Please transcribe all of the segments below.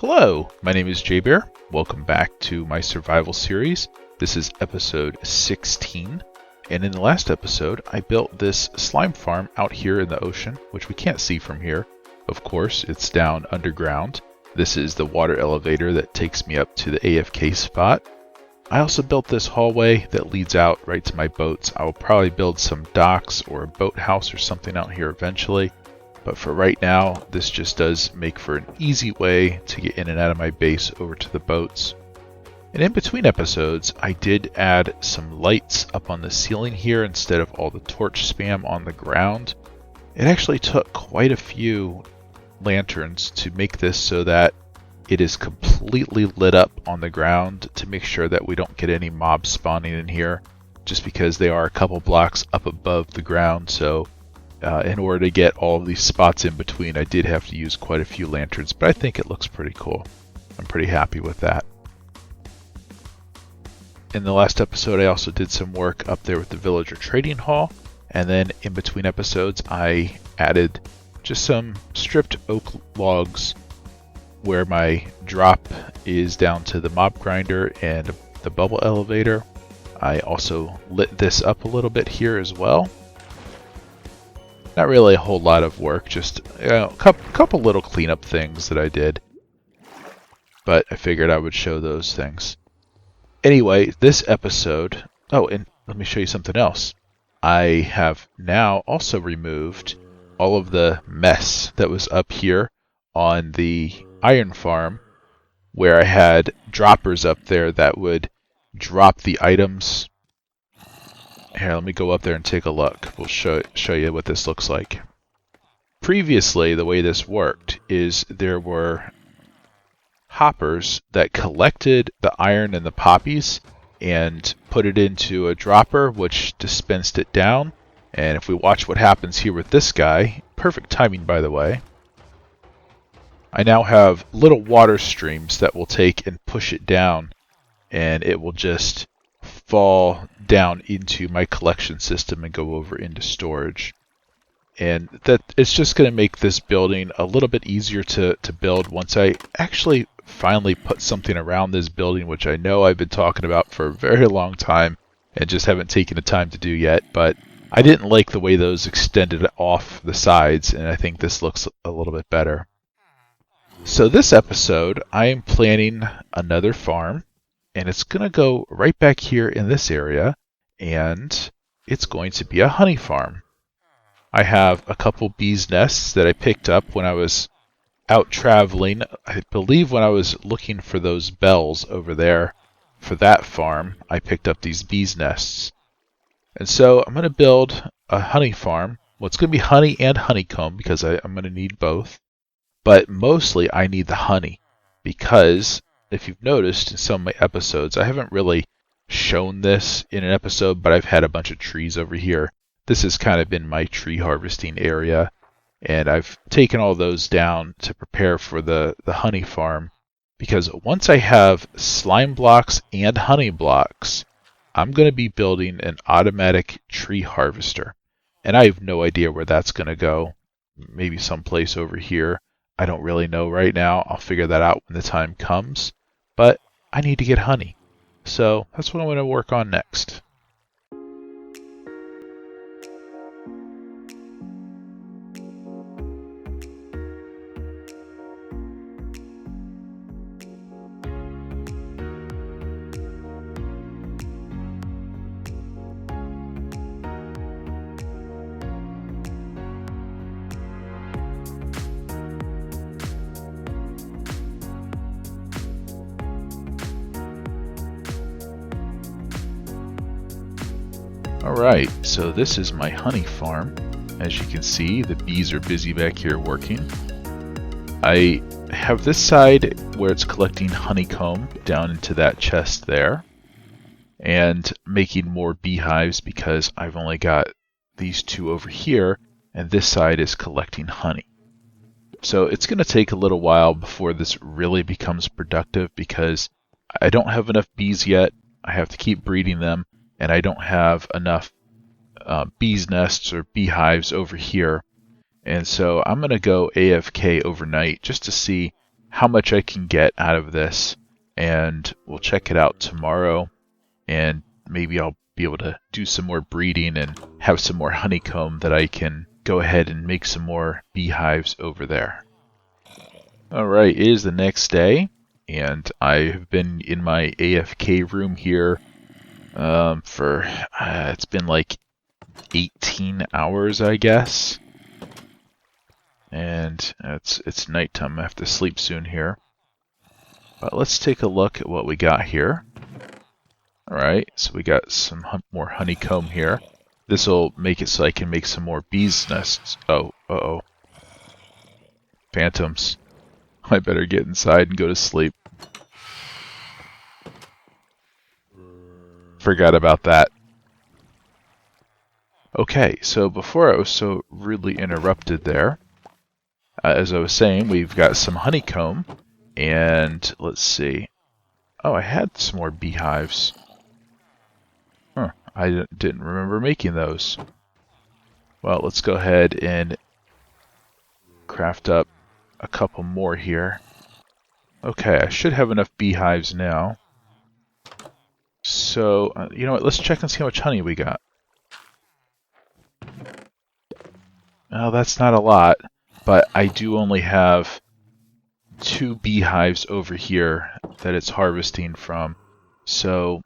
Hello, my name is JBear. Welcome back to my survival series. This is episode 16, and in the last episode I built this slime farm out here in the ocean, which we can't see from here. Of course, it's down underground. This is the water elevator that takes me up to the AFK spot. I also built this hallway that leads out right to my boats. I will probably build some docks or a boathouse or something out here eventually. But for right now, this just does make for an easy way to get in and out of my base over to the boats. And in between episodes, I did add some lights up on the ceiling here instead of all the torch spam on the ground. It actually took quite a few lanterns to make this so that it is completely lit up on the ground to make sure that we don't get any mobs spawning in here, just because they are a couple blocks up above the ground. So in order to get all of these spots in between, I did have to use quite a few lanterns, but I think it looks pretty cool. I'm pretty happy with that. In the last episode, I also did some work up there with the villager trading hall, and then in between episodes, I added just some stripped oak logs where my drop is down to the mob grinder and the bubble elevator. I also lit this up a little bit here as well. Not really a whole lot of work, just a couple little cleanup things that I did. But I figured I would show those things. Anyway, this episode... Oh, and let me show you something else. I have now also removed all of the mess that was up here on the iron farm, where I had droppers up there that would drop the items. Here, let me go up there and take a look. We'll show you what this looks like. Previously, the way this worked is there were hoppers that collected the iron and the poppies and put it into a dropper, which dispensed it down. And if we watch what happens here with this guy, perfect timing by the way, I now have little water streams that will take and push it down, and it will just fall down into my collection system and go over into storage. And that it's just going to make this building a little bit easier to build once I actually finally put something around this building, which I know I've been talking about for a very long time and just haven't taken the time to do yet. But I didn't like the way those extended off the sides, and I think this looks a little bit better. So this episode, I am planning another farm, and it's going to go right back here in this area, and it's going to be a honey farm. I have a couple bees' nests that I picked up when I was out traveling. I believe when I was looking for those bells over there for that farm, I picked up these bees' nests. And so I'm going to build a honey farm. Well, it's going to be honey and honeycomb because I'm going to need both. But mostly I need the honey because if you've noticed in some of my episodes, I haven't really shown this in an episode, but I've had a bunch of trees over here. This has kind of been my tree harvesting area, and I've taken all those down to prepare for the honey farm, because once I have slime blocks and honey blocks, I'm going to be building an automatic tree harvester, and I have no idea where that's going to go. Maybe someplace over here. I don't really know right now. I'll figure that out when the time comes. But I need to get honey. So that's what I'm going to work on next. Alright, so this is my honey farm. As you can see, the bees are busy back here working. I have this side where it's collecting honeycomb down into that chest there, and making more beehives because I've only got these two over here, and this side is collecting honey. So it's going to take a little while before this really becomes productive because I don't have enough bees yet. I have to keep breeding them, and I don't have enough bees nests or beehives over here. And so I'm going to go AFK overnight just to see how much I can get out of this, and we'll check it out tomorrow, and maybe I'll be able to do some more breeding and have some more honeycomb that I can go ahead and make some more beehives over there. Alright, it is the next day, and I have been in my AFK room here for, it's been like 18 hours, I guess. And it's nighttime. I have to sleep soon here. But let's take a look at what we got here. Alright, so we got some more honeycomb here. This will make it so I can make some more bees' nests. Oh, uh-oh. Phantoms. I better get inside and go to sleep. Forgot about that. Okay, so before I was so rudely interrupted there, as I was saying, we've got some honeycomb, and let's see. Oh, I had some more beehives. Huh, I didn't remember making those. Well, let's go ahead and craft up a couple more here. Okay, I should have enough beehives now. So, you know what, let's check and see how much honey we got. Well, that's not a lot, but I do only have 2 beehives over here that it's harvesting from. So,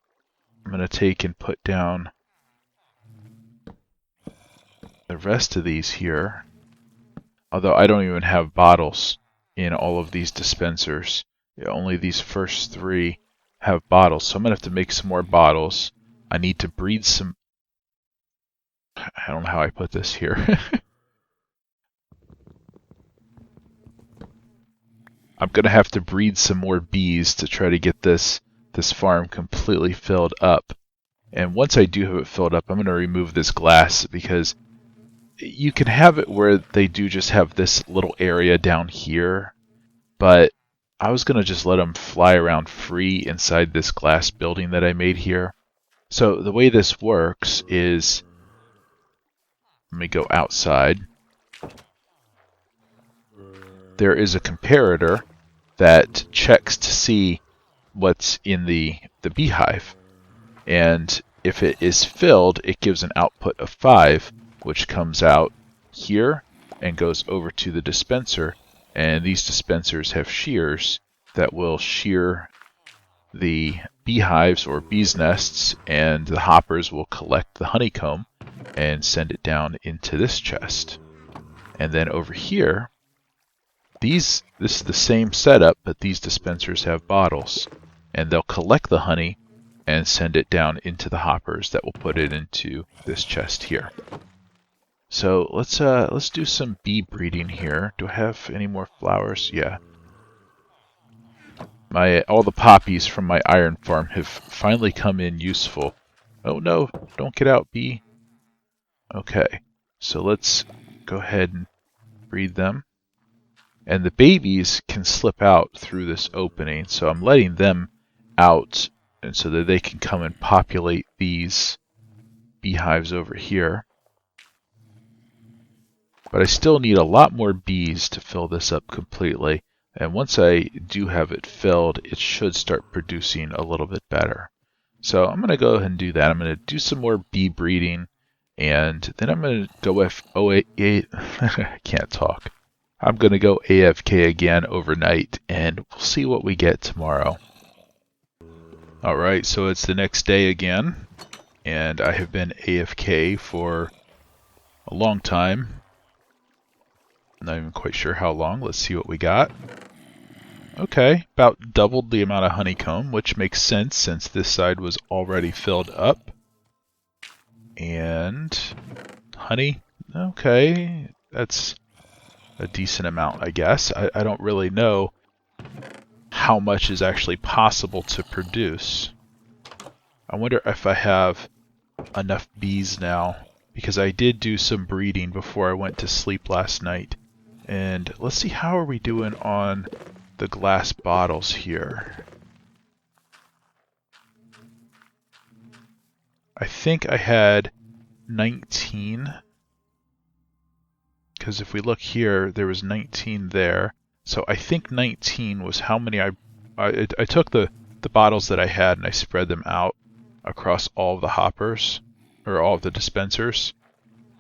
I'm going to take and put down the rest of these here. Although I don't even have bottles in all of these dispensers. Only these first 3 have bottles, so I'm going to have to make some more bottles. I need to breed some... I don't know how I put this here. I'm going to have to breed some more bees to try to get this farm completely filled up. And once I do have it filled up, I'm going to remove this glass, because you can have it where they do just have this little area down here, but I was going to just let them fly around free inside this glass building that I made here. So the way this works is, let me go outside. There is a comparator that checks to see what's in the beehive. And if it is filled, it gives an output of 5, which comes out here and goes over to the dispenser. And these dispensers have shears that will shear the beehives or bees' nests, and the hoppers will collect the honeycomb and send it down into this chest. And then over here, this is the same setup, but these dispensers have bottles, and they'll collect the honey and send it down into the hoppers that will put it into this chest here. So let's do some bee breeding here. Do I have any more flowers? Yeah. All the poppies from my iron farm have finally come in useful. Oh no, don't get out, bee. Okay, so let's go ahead and breed them. And the babies can slip out through this opening, so I'm letting them out, and so that they can come and populate these beehives over here. But I still need a lot more bees to fill this up completely. And once I do have it filled, it should start producing a little bit better. So I'm going to go ahead and do that. I'm going to do some more bee breeding, and then I'm going to go I can't talk. I'm going to go AFK again overnight, and we'll see what we get tomorrow. Alright, so it's the next day again, and I have been AFK for a long time. Not even quite sure how long. Let's see what we got. Okay, about doubled the amount of honeycomb, which makes sense since this side was already filled up. And honey, okay, that's a decent amount, I guess. I don't really know how much is actually possible to produce. I wonder if I have enough bees now, because I did do some breeding before I went to sleep last night. And let's see, how are we doing on the glass bottles here? I think I had 19. Because if we look here, there was 19 there. So I think 19 was how many I took the bottles that I had and I spread them out across all of the hoppers, or all of the dispensers,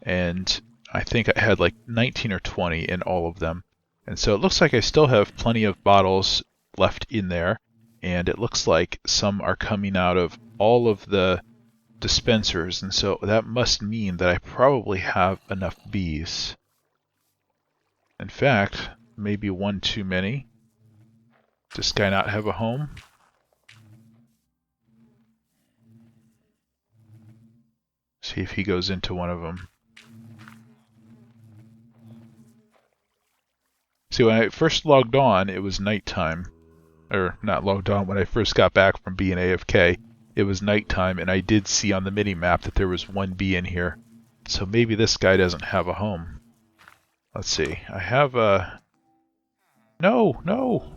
and I think I had like 19 or 20 in all of them. And so it looks like I still have plenty of bottles left in there, and it looks like some are coming out of all of the dispensers, and so that must mean that I probably have enough bees. In fact, maybe one too many. Does this guy not have a home? See if he goes into one of them. See, when I first logged on, it was nighttime. Or, not logged on, when I first got back from being AFK, it was nighttime, and I did see on the mini-map that there was one bee in here. So maybe this guy doesn't have a home. Let's see. I have a... No, no!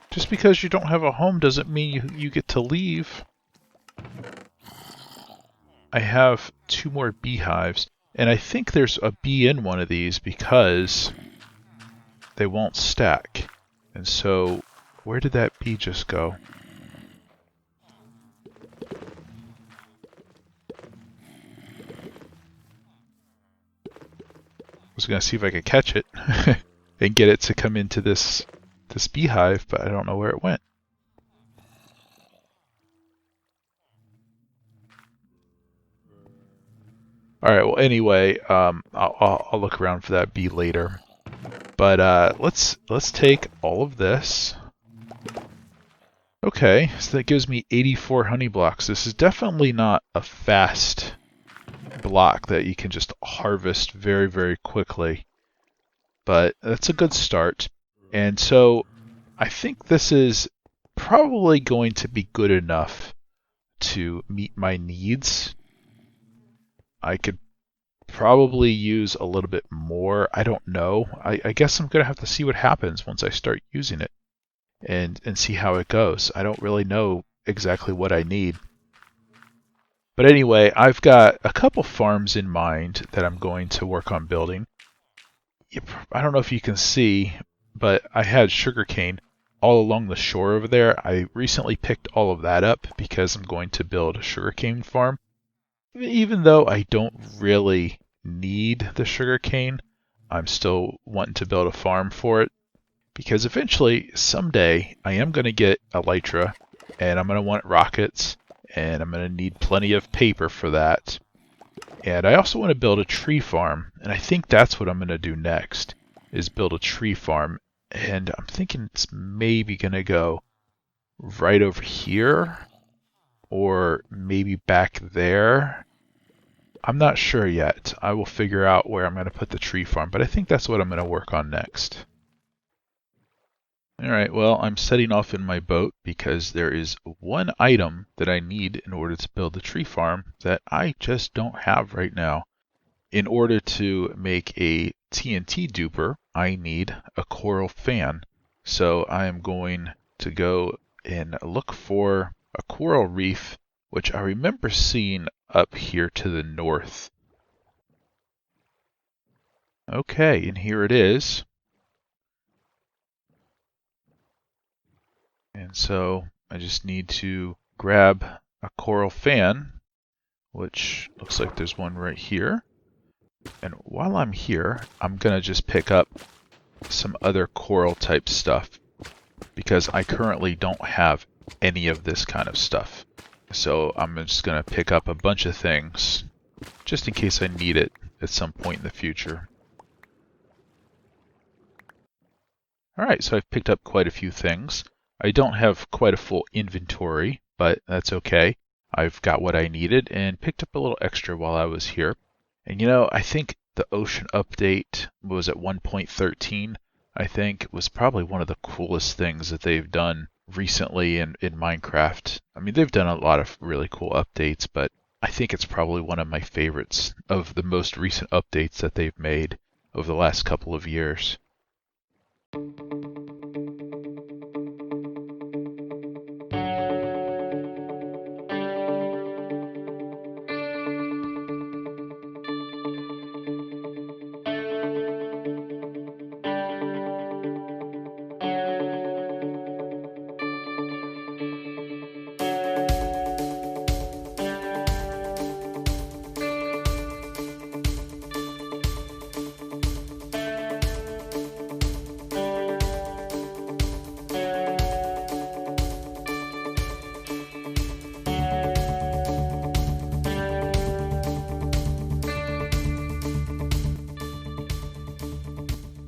Just because you don't have a home doesn't mean you get to leave. I have 2 more beehives, and I think there's a bee in one of these because they won't stack. And so, where did that bee just go? I was going to see if I could catch it and get it to come into this beehive, but I don't know where it went. Alright, well anyway, I'll look around for that bee later. But let's take all of this. Okay, so that gives me 84 honey blocks. This is definitely not a fast block that you can just harvest very, very quickly. But that's a good start. And so I think this is probably going to be good enough to meet my needs. I could probably use a little bit more. I don't know. I guess I'm going to have to see what happens once I start using it and see how it goes. I don't really know exactly what I need. But anyway, I've got a couple farms in mind that I'm going to work on building. I don't know if you can see, but I had sugarcane all along the shore over there. I recently picked all of that up because I'm going to build a sugarcane farm. Even though I don't really need the sugarcane, I'm still wanting to build a farm for it. Because eventually, someday, I am going to get elytra, and I'm going to want rockets, and I'm going to need plenty of paper for that. And I also want to build a tree farm, and I think that's what I'm going to do next, is build a tree farm. And I'm thinking it's maybe going to go right over here, or maybe back there. I'm not sure yet. I will figure out where I'm going to put the tree farm, but I think that's what I'm going to work on next. Alright, well, I'm setting off in my boat because there is one item that I need in order to build the tree farm that I just don't have right now. In order to make a TNT duper, I need a coral fan. So I am going to go and look for a coral reef, which I remember seeing up here to the north. Okay, and here it is. And so I just need to grab a coral fan, which looks like there's one right here. And while I'm here, I'm going to just pick up some other coral type stuff because I currently don't have any of this kind of stuff. So I'm just going to pick up a bunch of things just in case I need it at some point in the future. Alright, so I've picked up quite a few things. I don't have quite a full inventory, but that's okay. I've got what I needed and picked up a little extra while I was here. And you know, I think the ocean update was at 1.13. I think it was probably one of the coolest things that they've done recently in Minecraft. I mean, they've done a lot of really cool updates, but I think it's probably one of my favorites of the most recent updates that they've made over the last couple of years.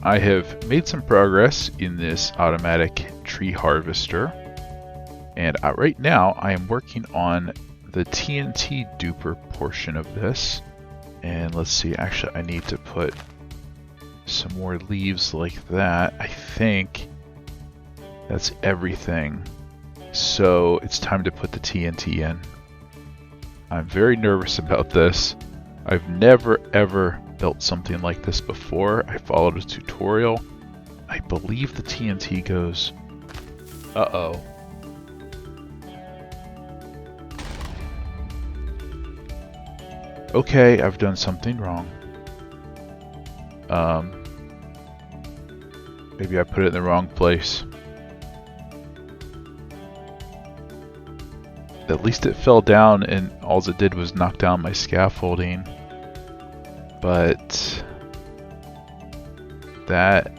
I have made some progress in this automatic tree harvester, and right now I am working on the TNT duper portion of this. And let's see, actually I need to put some more leaves like that. I think that's everything. So it's time to put the TNT in. I'm very nervous about this. I've never ever built something like this before. I followed a tutorial. I believe the TNT goes... Uh-oh. Okay, I've done something wrong. Maybe I put it in the wrong place. At least it fell down and all it did was knock down my scaffolding. But that...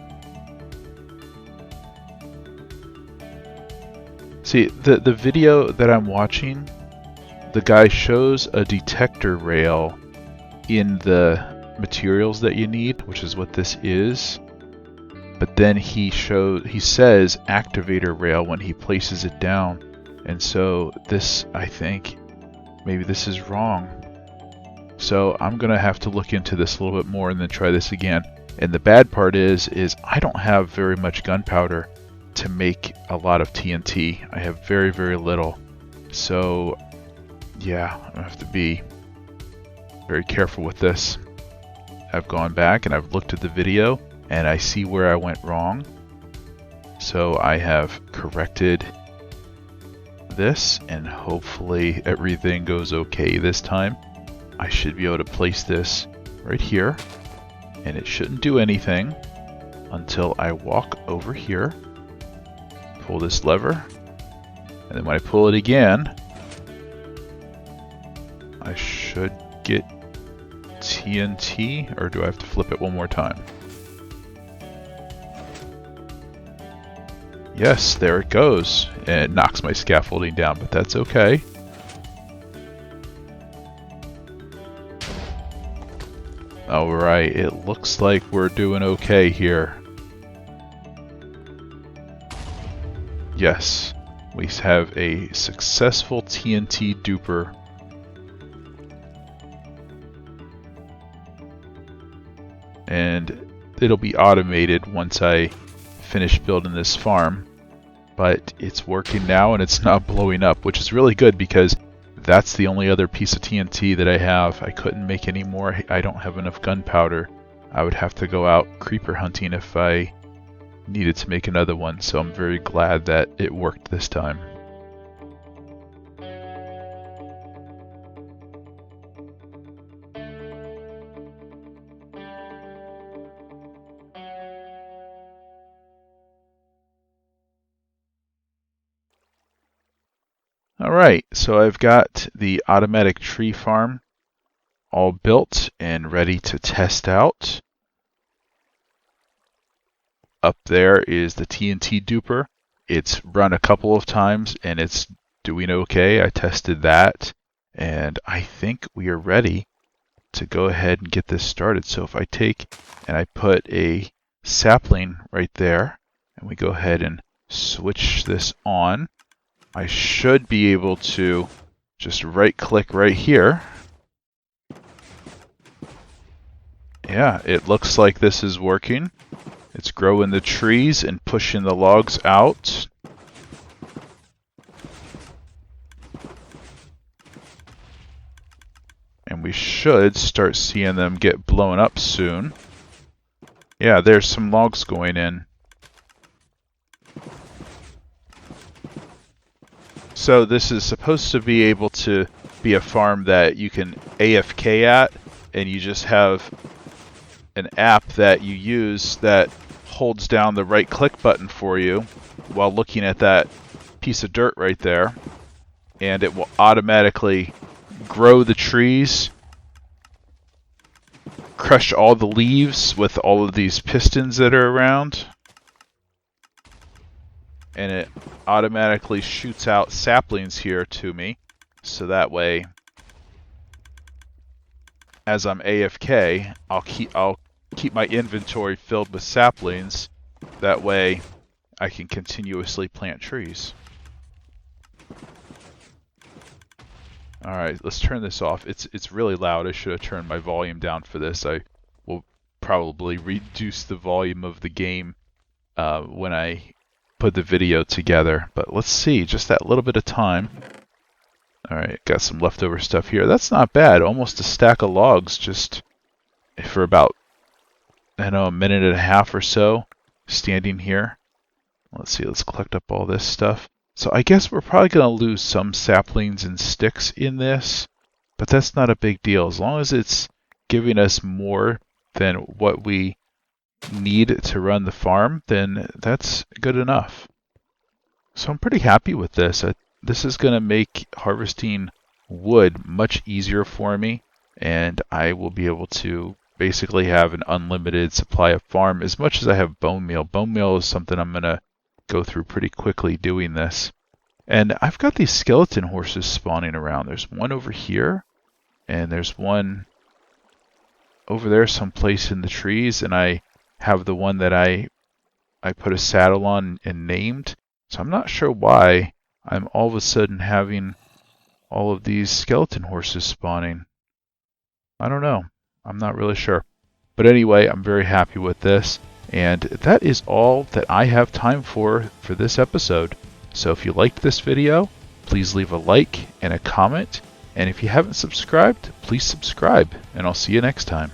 See, the video that I'm watching, the guy shows a detector rail in the materials that you need, which is what this is. But then he says activator rail when he places it down. And so this, I think, maybe this is wrong. So I'm gonna have to look into this a little bit more and then try this again. And the bad part is I don't have very much gunpowder to make a lot of TNT. I have very, very little. So yeah, I have to be very careful with this. I've gone back and I've looked at the video and I see where I went wrong. So I have corrected this and hopefully everything goes okay this time. I should be able to place this right here and it shouldn't do anything until I walk over here, pull this lever, and then when I pull it again, I should get TNT, or do I have to flip it one more time? Yes, there it goes. And it knocks my scaffolding down, but that's okay. Alright, it looks like we're doing okay here. Yes, we have a successful TNT duper. And it'll be automated once I finish building this farm. But it's working now and it's not blowing up, which is really good because that's the only other piece of TNT that I have. I couldn't make any more. I don't have enough gunpowder. I would have to go out creeper hunting if I needed to make another one, so I'm very glad that it worked this time. Alright, so I've got the automatic tree farm all built and ready to test out. Up there is the TNT duper. It's run a couple of times and it's doing okay. I tested that and I think we are ready to go ahead and get this started. So if I take and I put a sapling right there and we go ahead and switch this on, I should be able to just right click right here. Yeah, it looks like this is working. It's growing the trees and pushing the logs out. And we should start seeing them get blown up soon. Yeah, there's some logs going in. So this is supposed to be able to be a farm that you can AFK at, and you just have an app that you use that holds down the right click button for you while looking at that piece of dirt right there, and it will automatically grow the trees, crush all the leaves with all of these pistons that are around, and it automatically shoots out saplings here to me, so that way as I'm AFK I'll keep my inventory filled with saplings. That way I can continuously plant trees. Alright, let's turn this off. It's really loud. I should have turned my volume down for this. I will probably reduce the volume of the game when I put the video together. But let's see, just that little bit of time. Alright, got some leftover stuff here. That's not bad. Almost a stack of logs just for about, I don't know, a minute and a half or so standing here. Let's see, let's collect up all this stuff. So I guess we're probably going to lose some saplings and sticks in this, but that's not a big deal. As long as it's giving us more than what we need to run the farm, then that's good enough. So I'm pretty happy with this. This is going to make harvesting wood much easier for me, and I will be able to basically have an unlimited supply of farm as much as I have bone meal. Bone meal is something I'm going to go through pretty quickly doing this. And I've got these skeleton horses spawning around. There's one over here, and there's one over there someplace in the trees, and I have the one that I put a saddle on and named. So I'm not sure why I'm all of a sudden having all of these skeleton horses spawning. I don't know. I'm not really sure. But anyway, I'm very happy with this. And that is all that I have time for this episode. So if you liked this video, please leave a like and a comment. And if you haven't subscribed, please subscribe. And I'll see you next time.